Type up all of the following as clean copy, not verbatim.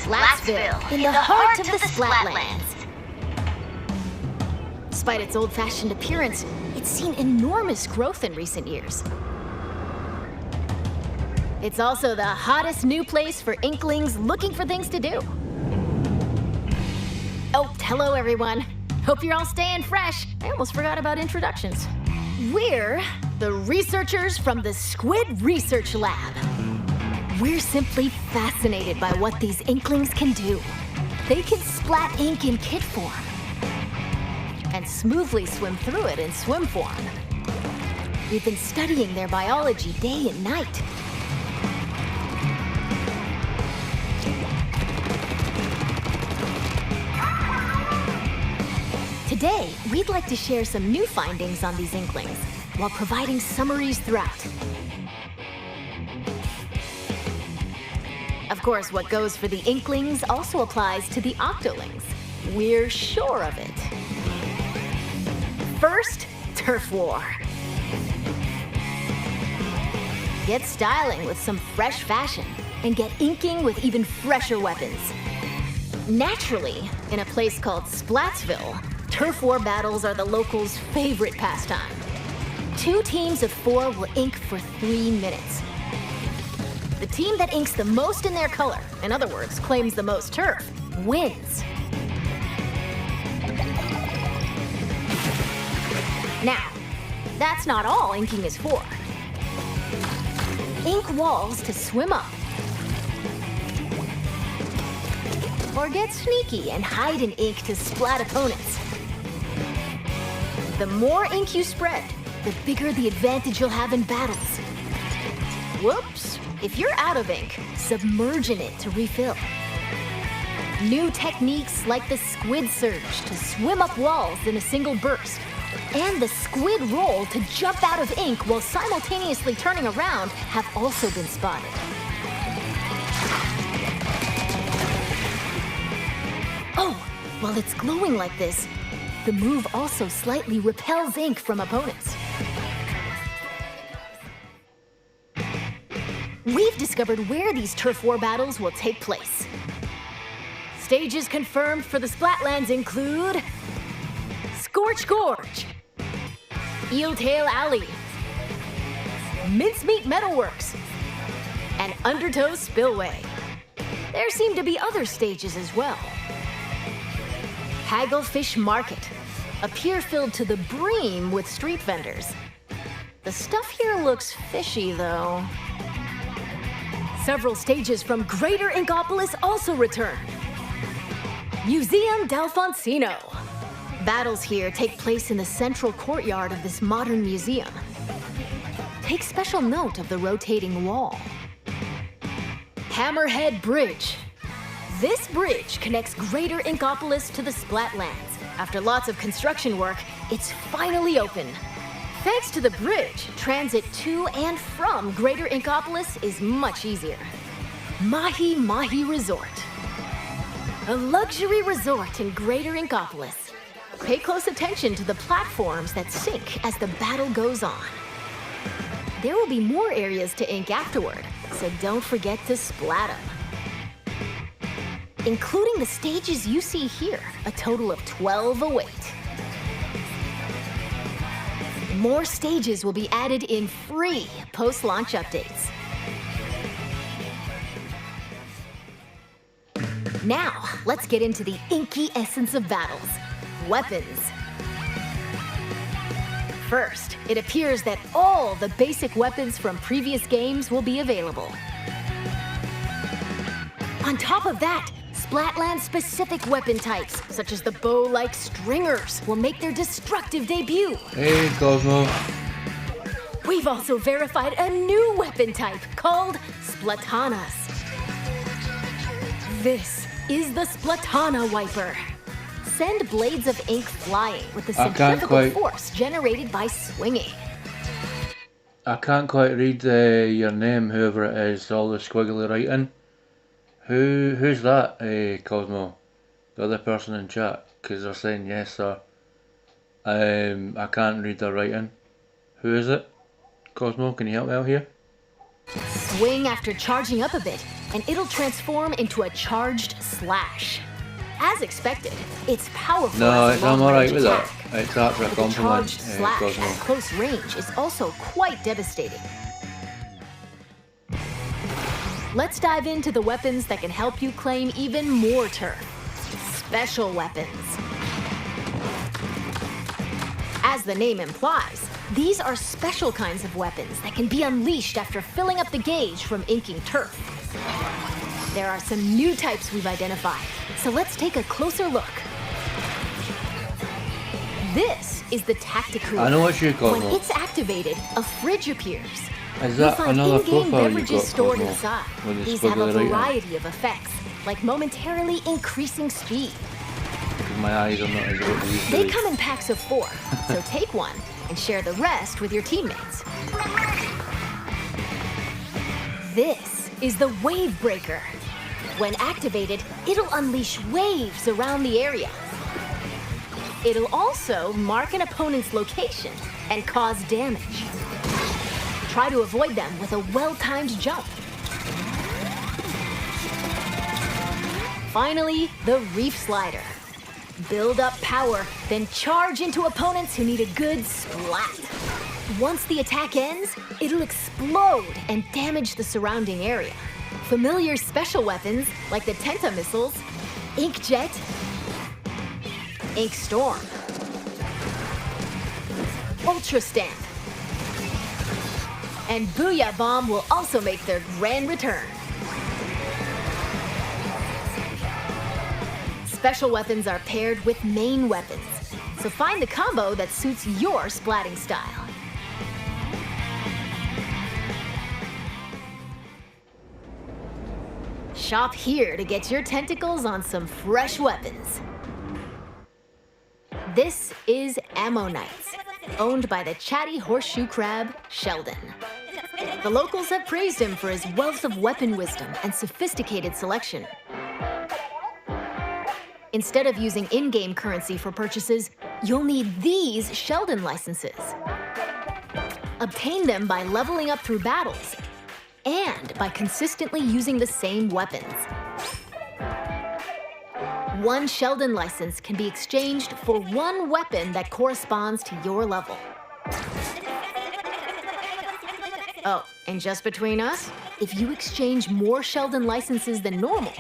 Splatsville, in the heart of the Splatlands. Despite its old-fashioned appearance, it's seen enormous growth in recent years. It's also the hottest new place for Inklings looking for things to do. Oh, hello everyone. Hope you're all staying fresh. I almost forgot about introductions. We're the researchers from the Squid Research Lab. We're simply fascinated by what these Inklings can do. They can splat ink in kit form and smoothly swim through it in swim form. We've been studying their biology day and night. Today, we'd like to share some new findings on these Inklings while providing summaries throughout. Of course, what goes for the Inklings also applies to the Octolings. We're sure of it. First, Turf War. Get styling with some fresh fashion and get inking with even fresher weapons. Naturally, in a place called Splatsville, Turf War battles are the locals' favorite pastime. 2 teams of 4 will ink for 3 minutes. The team that inks the most in their color, in other words, claims the most turf, wins. Now, that's not all inking is for. Ink walls to swim up. Or get sneaky and hide in ink to splat opponents. The more ink you spread, the bigger the advantage you'll have in battles. Whoops! If you're out of ink, submerge in it to refill. New techniques like the squid surge to swim up walls in a single burst, and the squid roll to jump out of ink while simultaneously turning around have also been spotted. Oh, while it's glowing like this, the move also slightly repels ink from opponents. We've discovered where these turf war battles will take place. Stages confirmed for the Splatlands include Scorch Gorge, Eeltail Alley, Mincemeat Metalworks, and Undertow Spillway. There seem to be other stages as well. Hagglefish Market, a pier filled to the brim with street vendors. The stuff here looks fishy, though. Several stages from Greater Inkopolis also return. Museum Delfonsino. Battles here take place in the central courtyard of this modern museum. Take special note of the rotating wall. Hammerhead Bridge. This bridge connects Greater Inkopolis to the Splatlands. After lots of construction work, it's finally open. Thanks to the bridge, transit to and from Greater Inkopolis is much easier. Mahi Resort. A luxury resort in Greater Inkopolis. Pay close attention to the platforms that sink as the battle goes on. There will be more areas to ink afterward, so don't forget to splat them. Including the stages you see here, a total of 12 await. More stages will be added in free post-launch updates. Now, let's get into the inky essence of battles, weapons. First, it appears that all the basic weapons from previous games will be available. On top of that, Splatland-specific weapon types, such as the bow-like stringers, will make their destructive debut. Hey, Cosmo. We've also verified a new weapon type called Splatanas. This is the Splatana Wiper. Send blades of ink flying with the centrifugal force generated by swinging. I can't quite read your name, whoever it is, all the squiggly writing. Who's that, Cosmo? The other person in chat? Because they're saying yes, sir. I can't read their writing. Who is it? Cosmo, can you help me out here? Swing after charging up a bit, and it'll transform into a charged slash. As expected, it's powerful. No, as a I'm alright long-range with that. attack. It's that for a But the compliment. charged slash Cosmo. at close range is also quite devastating. Let's dive into the weapons that can help you claim even more turf. Special weapons. As the name implies, these are special kinds of weapons that can be unleashed after filling up the gauge from inking turf. There are some new types we've identified, so let's take a closer look. This is the Tactical. I know what you call When it. it's activated, a fridge appears. Is You'll that find another in-game profile you've beverages got, stored Cosmo? inside. With the These have a squiggly writing? variety of effects, like momentarily increasing speed. Because my eyes are not as good as they used to They be. come in packs of 4, so take one and share the rest with your teammates. This is the Wavebreaker. When activated, it'll unleash waves around the area. It'll also mark an opponent's location and cause damage. Try to avoid them with a well-timed jump. Finally, the Reef Slider. Build up power, then charge into opponents who need a good splat. Once the attack ends, it'll explode and damage the surrounding area. Familiar special weapons like the Tenta missiles, Inkjet, Ink Storm, Ultra Stamp, and Booyah Bomb will also make their grand return. Special weapons are paired with main weapons, so find the combo that suits your splatting style. Shop here to get your tentacles on some fresh weapons. This is Ammonites, owned by the chatty horseshoe crab, Sheldon. The locals have praised him for his wealth of weapon wisdom and sophisticated selection. Instead of using in-game currency for purchases, you'll need these Sheldon licenses. Obtain them by leveling up through battles and by consistently using the same weapons. One Sheldon license can be exchanged for one weapon that corresponds to your level. Oh, and just between us, if you exchange more Sheldon licenses than normal,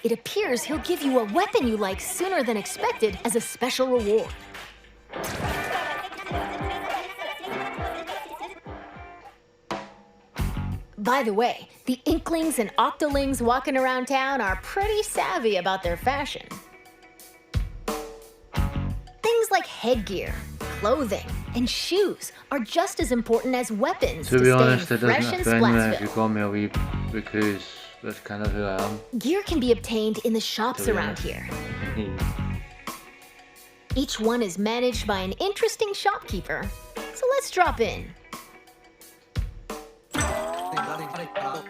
it appears he'll give you a weapon you like sooner than expected as a special reward. By the way, the Inklings and Octolings walking around town are pretty savvy about their fashion. Things like headgear, clothing, and shoes are just as important as weapons To be stay honest, it fresh doesn't in offend me if you Splatsville. call me a weeb, because that's kind of who I am. Gear can be obtained in the shops To be around honest. here. Each one is managed by an interesting shopkeeper, so let's drop in.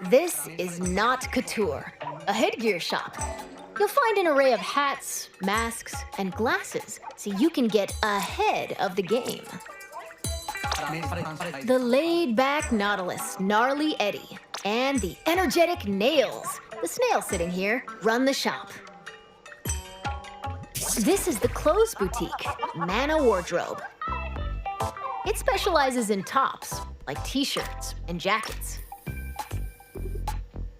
This is not Couture, a headgear shop. You'll find an array of hats, masks, and glasses, so you can get ahead of the game. The laid-back Nautilus, Gnarly Eddie, and the energetic Nails, the snail sitting here, run the shop. This is the Clothes Boutique, Mana Wardrobe. It specializes in tops, like t-shirts and jackets.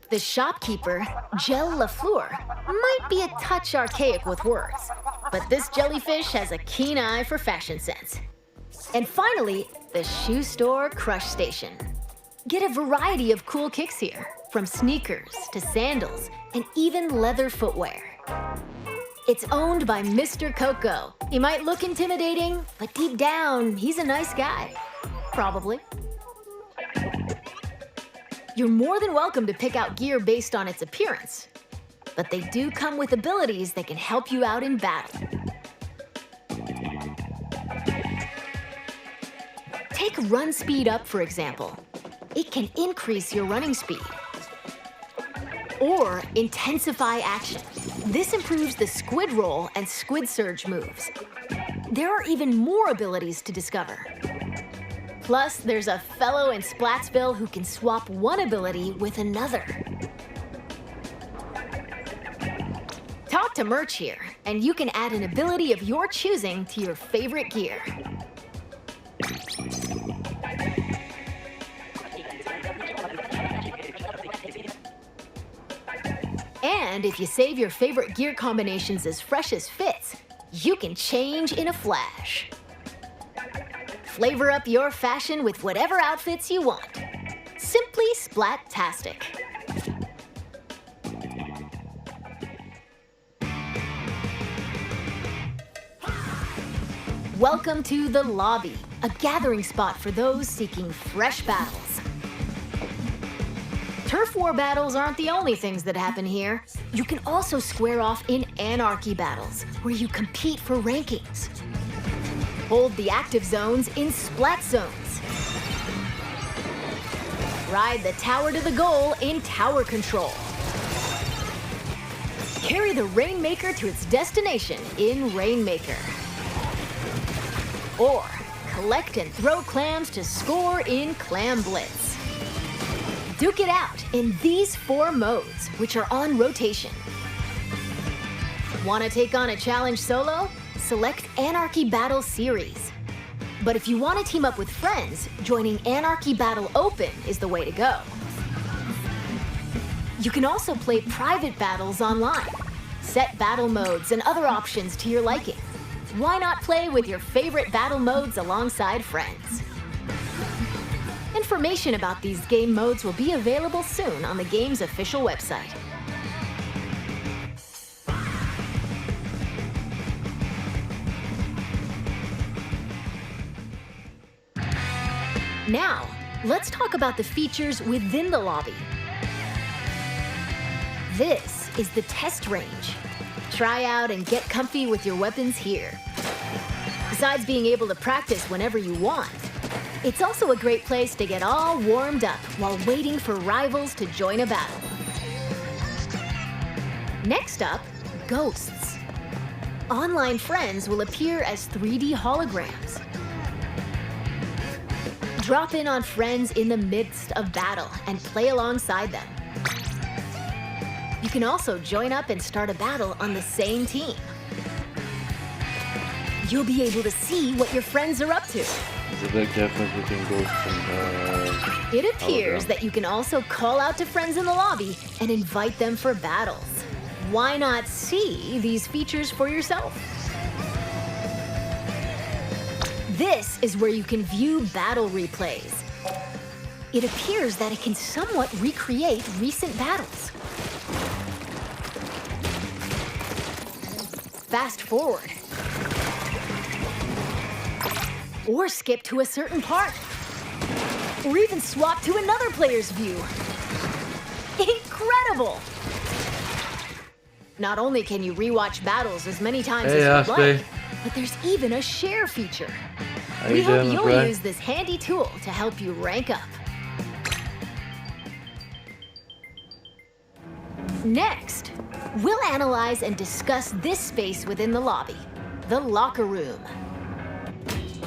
The shopkeeper, Gel Lafleur, might be a touch archaic with words, but this jellyfish has a keen eye for fashion sense. And finally, the shoe store Crush Station. Get a variety of cool kicks here, from sneakers to sandals and even leather footwear. It's owned by Mr. Coco. He might look intimidating, but deep down, he's a nice guy. Probably. You're more than welcome to pick out gear based on its appearance, but they do come with abilities that can help you out in battle. Take Run Speed Up, for example. It can increase your running speed. Or Intensify Action. This improves the Squid Roll and Squid Surge moves. There are even more abilities to discover. Plus, there's a fellow in Splatsville who can swap one ability with another. to merch here, and you can add an ability of your choosing to your favorite gear. And if you save your favorite gear combinations as fresh as fits, you can change in a flash. Flavor up your fashion with whatever outfits you want. Simply Splat-tastic. Welcome to the lobby, a gathering spot for those seeking fresh battles. Turf war battles aren't the only things that happen here. You can also square off in anarchy battles, where you compete for rankings. Hold the active zones in splat zones. Ride the tower to the goal in tower control. Carry the Rainmaker to its destination in Rainmaker. Or collect and throw clams to score in Clam Blitz. Duke it out in these 4 modes, which are on rotation. Want to take on a challenge solo? Select Anarchy Battle Series. But if you want to team up with friends, joining Anarchy Battle Open is the way to go. You can also play private battles online. Set battle modes and other options to your liking. Why not play with your favorite battle modes alongside friends? Information about these game modes will be available soon on the game's official website. Now, let's talk about the features within the lobby. This is the test range. Try out and get comfy with your weapons here. Besides being able to practice whenever you want, it's also a great place to get all warmed up while waiting for rivals to join a battle. Next up, ghosts. Online friends will appear as 3D holograms. Drop in on friends in the midst of battle and play alongside them. You can also join up and start a battle on the same team. You'll be able to see what your friends are up to. There's a big difference between ghosts and It appears that you can also call out to friends in the lobby and invite them for battles. Why not see these features for yourself? This is where you can view battle replays. It appears that it can somewhat recreate recent battles. Fast forward. Or skip to a certain part. Or even swap to another player's view. Incredible! Not only can you rewatch battles as many times as you'd like, but there's even a share feature. We hope you'll use this handy tool to help you rank up. Next, we'll analyze and discuss this space within the lobby, the locker room.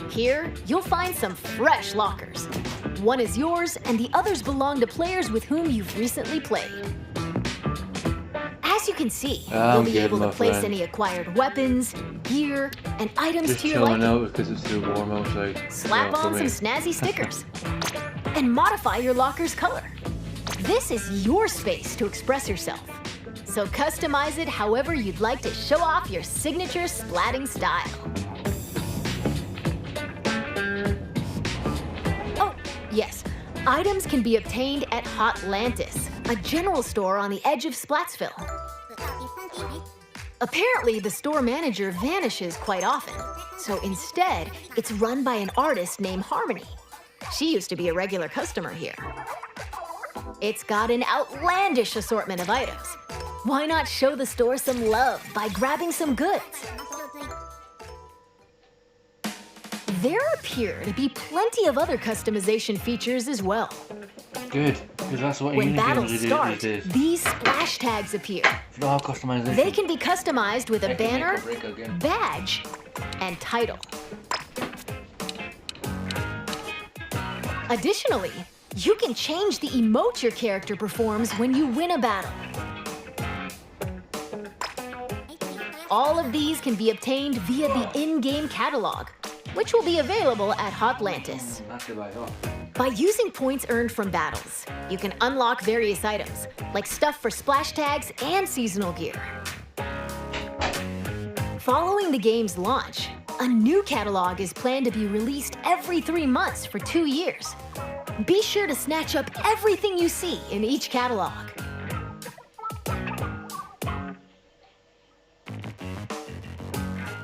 Here, you'll find some fresh lockers. One is yours, and the others belong to players with whom you've recently played. As you can see, you'll be able to place any acquired weapons, gear, and items to your liking. Just chilling out because it's too warm outside. Slap on some snazzy stickers. And modify your locker's color. This is your space to express yourself. So customize it however you'd like to show off your signature splatting style. Oh, yes. Items can be obtained at Hotlantis, a general store on the edge of Splatsville. Apparently, the store manager vanishes quite often, so instead, it's run by an artist named Harmony. She used to be a regular customer here. It's got an outlandish assortment of items. Why not show the store some love by grabbing some goods? There appear to be plenty of other customization features as well. Good, because that's what When you battles start, these days. these splash tags appear. Customization. They can be customized with a banner, badge, and title. Additionally, you can change the emote your character performs when you win a battle. All of these can be obtained via the in-game catalog, which will be available at Hotlantis. By using points earned from battles, you can unlock various items, like stuff for splash tags and seasonal gear. Following the game's launch, a new catalog is planned to be released every 3 months for 2 years. Be sure to snatch up everything you see in each catalog.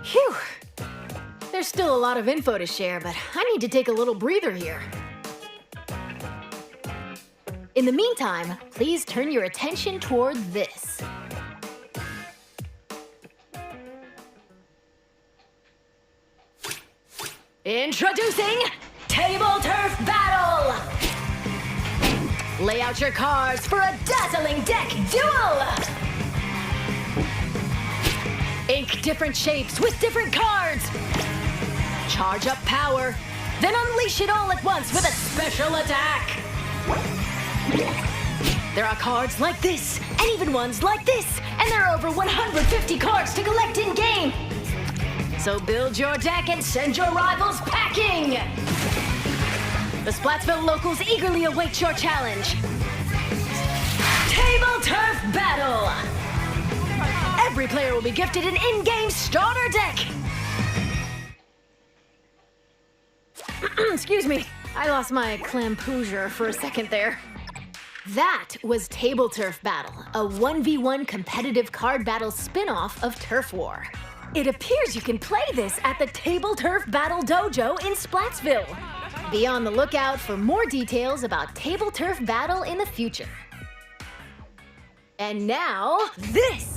Phew! There's still a lot of info to share, but I need to take a little breather here. In the meantime, please turn your attention toward this. Introducing Table Turf Battle! Lay out your cards for a dazzling deck duel! Ink different shapes with different cards! Charge up power, then unleash it all at once with a special attack! There are cards like this, and even ones like this, and there are over 150 cards to collect in-game! So build your deck and send your rivals packing! The Splatsville locals eagerly await your challenge. Table Turf Battle! Every player will be gifted an in-game starter deck! Excuse me, I lost my clampoosier for a second there. That was Table Turf Battle, a 1v1 competitive card battle spin-off of Turf War. It appears you can play this at the Table Turf Battle Dojo in Splatsville. Be on the lookout for more details about Table Turf Battle in the future. And now, this!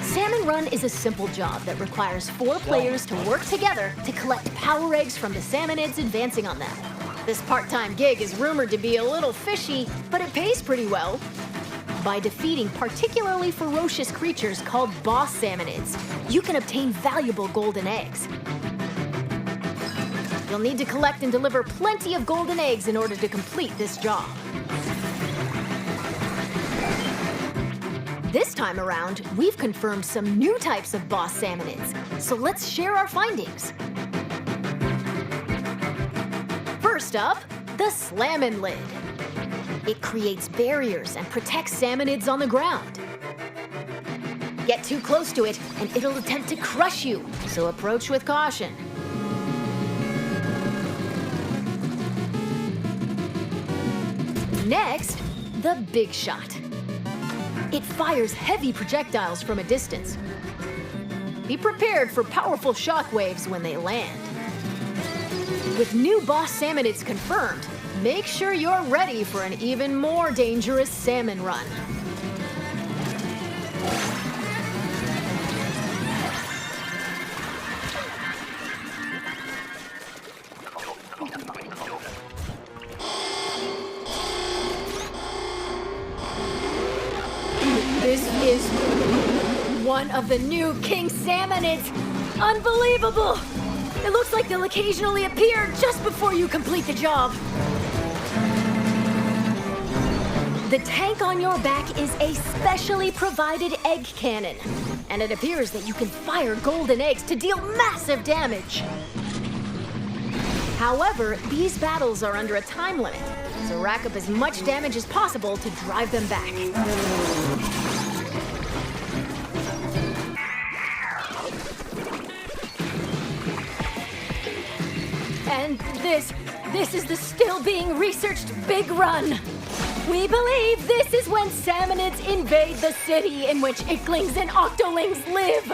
Salmon Run is a simple job that requires 4 players to work together to collect power eggs from the salmonids advancing on them. This part-time gig is rumored to be a little fishy, but it pays pretty well. By defeating particularly ferocious creatures called boss salmonids, you can obtain valuable golden eggs. You'll need to collect and deliver plenty of golden eggs in order to complete this job. This time around, we've confirmed some new types of boss salmonids, so let's share our findings. First up, the Slammin Lid. It creates barriers and protects salmonids on the ground. Get too close to it and it'll attempt to crush you, so approach with caution. Next, the Big Shot. It fires heavy projectiles from a distance. Be prepared for powerful shockwaves when they land. With new boss salmonids confirmed, make sure you're ready for an even more dangerous salmon run. This is one of the new king salmonids. Unbelievable! It looks like they'll occasionally appear just before you complete the job. The tank on your back is a specially provided egg cannon, and it appears that you can fire golden eggs to deal massive damage. However, these battles are under a time limit, so rack up as much damage as possible to drive them back. And this is the still being researched Big Run. We believe this is when salmonids invade the city in which icklings and octolings live.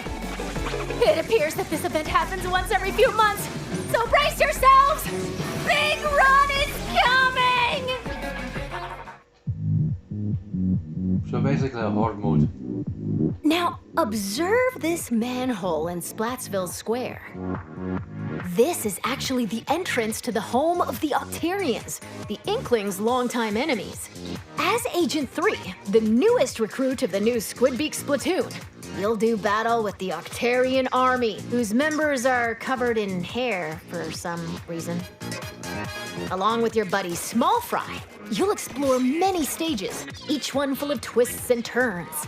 It appears that this event happens once every few months, so brace yourselves! Big Run is coming! So basically a horde mode. Now, observe this manhole in Splatsville Square. This is actually the entrance to the home of the Octarians, the Inklings' longtime enemies. As Agent 3, the newest recruit of the new Squidbeak Splatoon, you'll do battle with the Octarian army, whose members are covered in hair for some reason. Along with your buddy Small Fry, you'll explore many stages, each one full of twists and turns.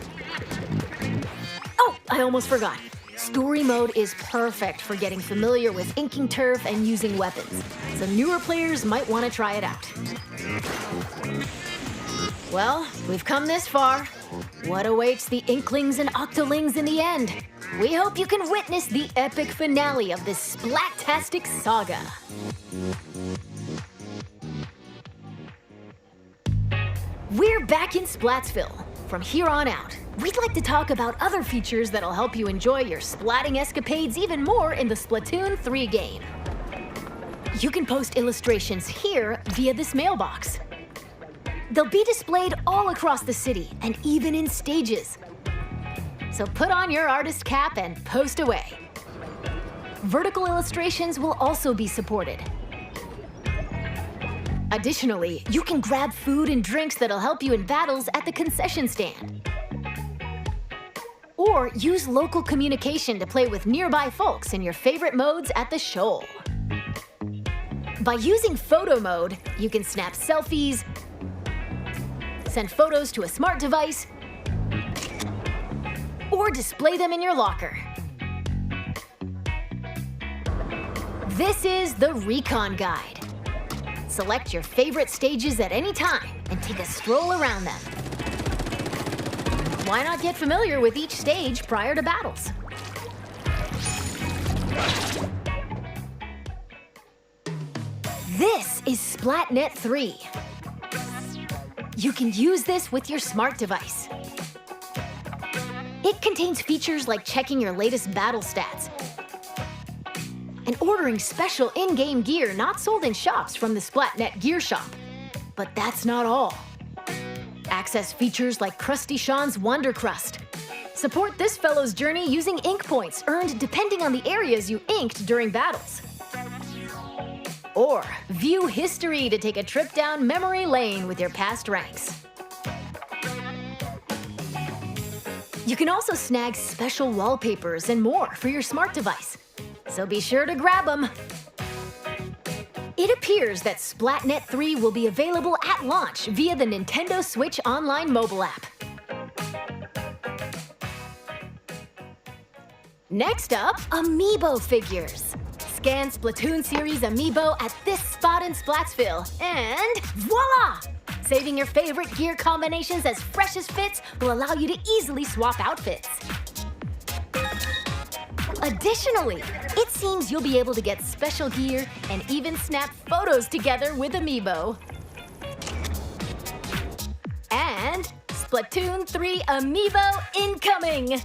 Oh, I almost forgot. Story mode is perfect for getting familiar with inking turf and using weapons, so newer players might want to try it out. Well, we've come this far. What awaits the Inklings and Octolings in the end? We hope you can witness the epic finale of this Splattastic saga. We're back in Splatsville. From here on out, we'd like to talk about other features that'll help you enjoy your splatting escapades even more in the Splatoon 3 game. You can post illustrations here via this mailbox. They'll be displayed all across the city and even in stages. So put on your artist cap and post away. Vertical illustrations will also be supported. Additionally, you can grab food and drinks that'll help you in battles at the concession stand. Or use local communication to play with nearby folks in your favorite modes at the shoal. By using photo mode, you can snap selfies, send photos to a smart device, or display them in your locker. This is the Recon Guide. Select your favorite stages at any time and take a stroll around them. Why not get familiar with each stage prior to battles? This is Splatnet 3. You can use this with your smart device. It contains features like checking your latest battle stats and ordering special in-game gear not sold in shops from the Splatnet gear shop. But that's not all. Access features like Krusty Sean's Wonder Crust. Support this fellow's journey using ink points earned depending on the areas you inked during battles. Or view history to take a trip down memory lane with your past ranks. You can also snag special wallpapers and more for your smart device. So be sure to grab them. It appears that Splatnet 3 will be available at launch via the Nintendo Switch Online mobile app. Next up, Amiibo Figures. Scan Splatoon series Amiibo at this spot in Splatsville, and voila! Saving your favorite gear combinations as fresh as fits will allow you to easily swap outfits. Additionally, it seems you'll be able to get special gear and even snap photos together with Amiibo. And Splatoon 3 Amiibo incoming!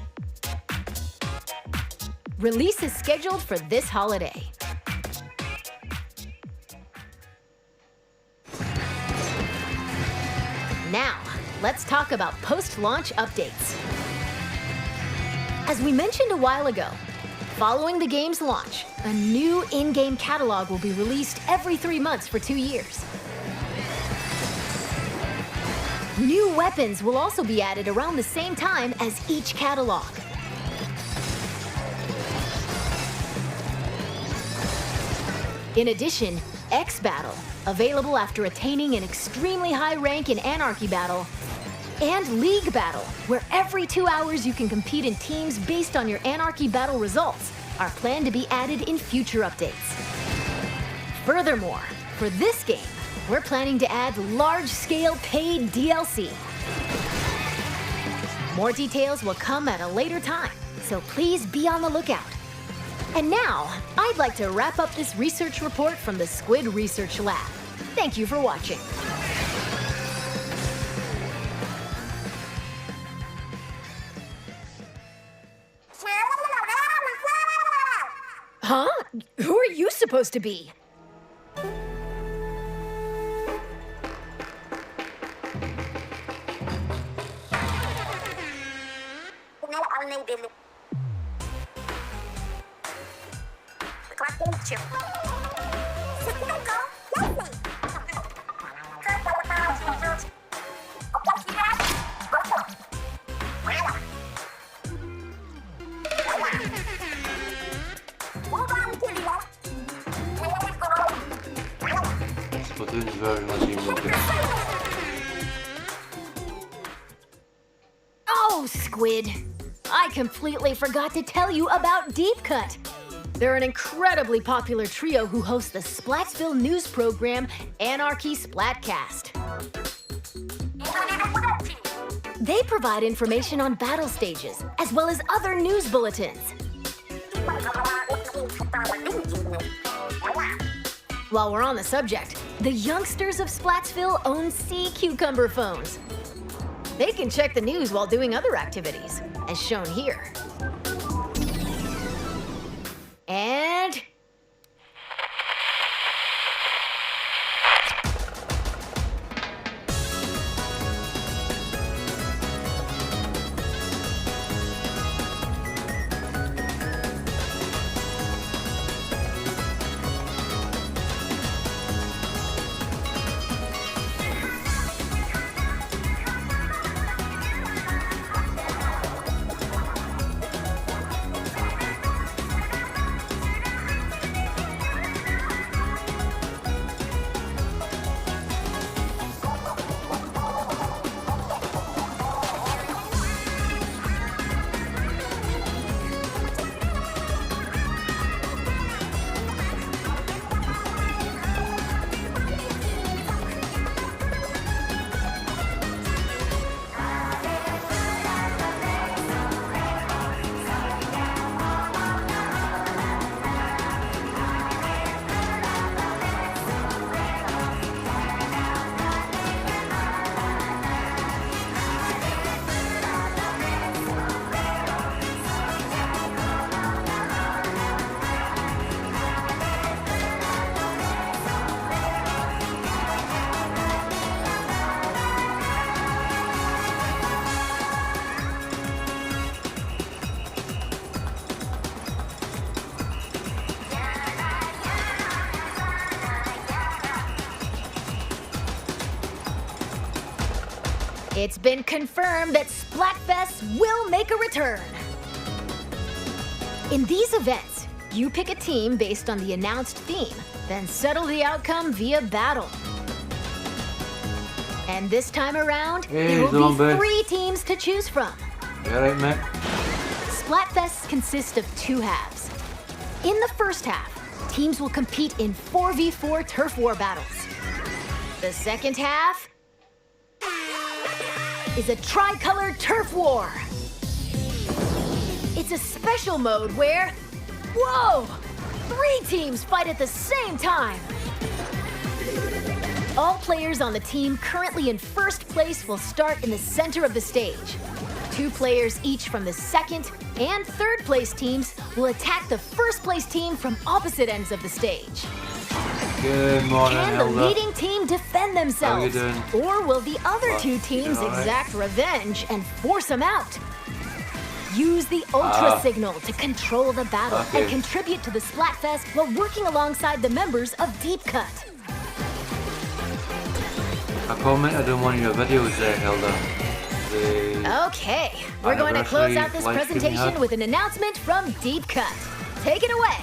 Release is scheduled for this holiday. Now, let's talk about post-launch updates. As we mentioned a while ago, following the game's launch, a new in-game catalog will be released every 3 months for 2 years. New weapons will also be added around the same time as each catalog. In addition, X Battle, available after attaining an extremely high rank in Anarchy Battle, and League Battle, where every 2 hours you can compete in teams based on your Anarchy Battle results, are planned to be added in future updates. Furthermore, for this game, we're planning to add large-scale paid DLC. More details will come at a later time, so please be on the lookout. And now, I'd like to wrap up this research report from the Squid Research Lab. Thank you for watching. Huh? Who are you supposed to be? version of the movie. Oh, Squid! I completely forgot to tell you about Deep Cut. They're an incredibly popular trio who host the Splatsville news program Anarchy Splatcast. They provide information on battle stages, as well as other news bulletins. While we're on the subject, the youngsters of Splatsville own sea cucumber phones. They can check the news while doing other activities, as shown here. And... it's been confirmed that Splatfest will make a return. In these events, you pick a team based on the announced theme, then settle the outcome via battle. And this time around, there will be 3 teams to choose from. You alright, mate? Splatfest consists of 2 halves. In the first half, teams will compete in 4v4 turf war battles. The second half is a tricolored turf war. It's a special mode where, whoa, 3 teams fight at the same time. All players on the team currently in first place will start in the center of the stage. 2 players each from the second and third place teams will attack the first place team from opposite ends of the stage. Good morning, Can the leading team defend themselves? Or will the other 2 teams exact revenge and force them out? Use the Ultra Signal to control the battle and contribute to the Splatfest while working alongside the members of Deep Cut. I commented on one of your videos there, Hilda. Okay, we're going to close out this presentation with an announcement from Deep Cut. Take it away.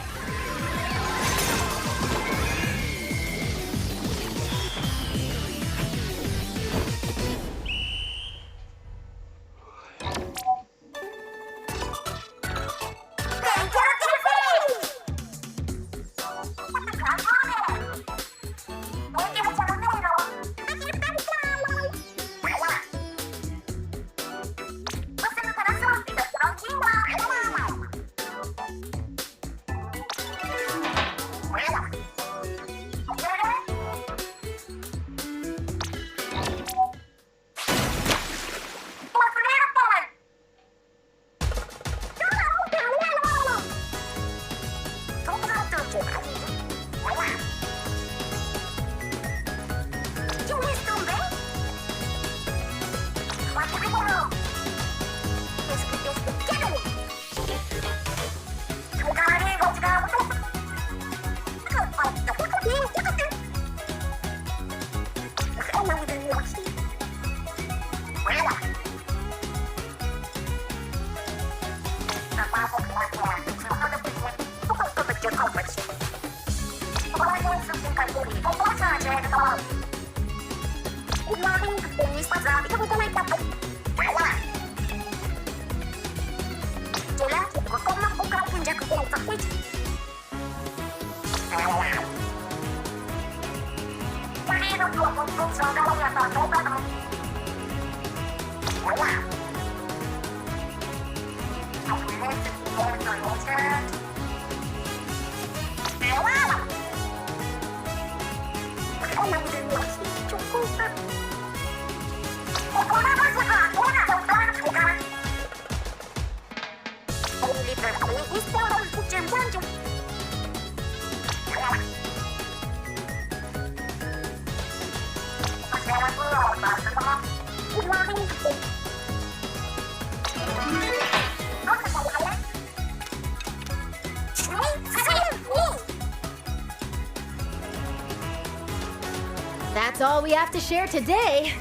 That's all we have to share today.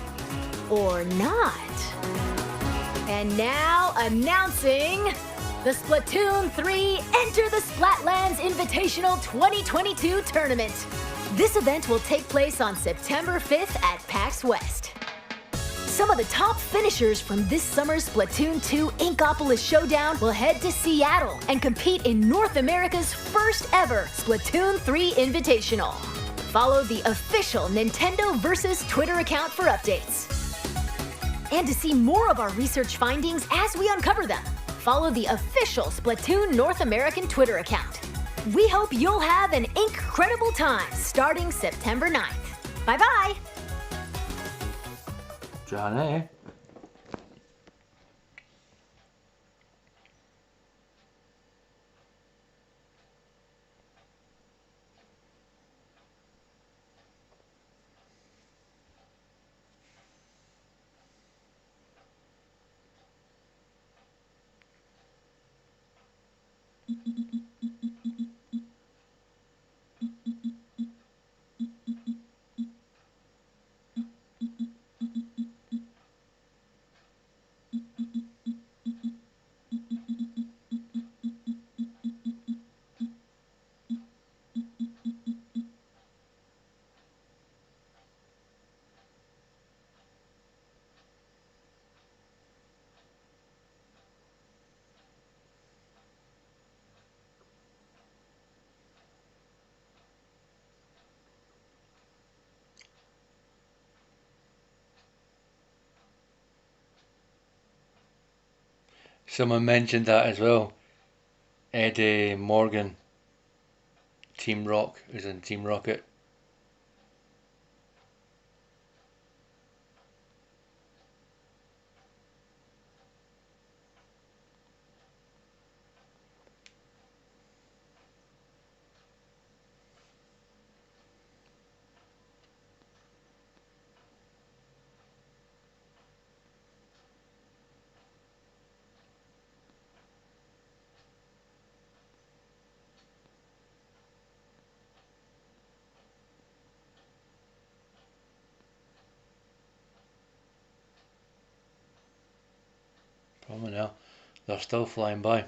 Or not. And now, announcing the Splatoon 3 Enter the Splatlands Invitational 2022 Tournament. This event will take place on September 5th at PAX West. Some of the top finishers from this summer's Splatoon 2 Inkopolis Showdown will head to Seattle and compete in North America's first ever Splatoon 3 Invitational. Follow the official Nintendo Versus Twitter account for updates. And to see more of our research findings as we uncover them, follow the official Splatoon North American Twitter account. We hope you'll have an incredible time starting September 9th. Bye-bye! Johnny. Someone mentioned that as well. Eddie Morgan, Team Rock, is in Team Rocket. Probably now. They're still flying by.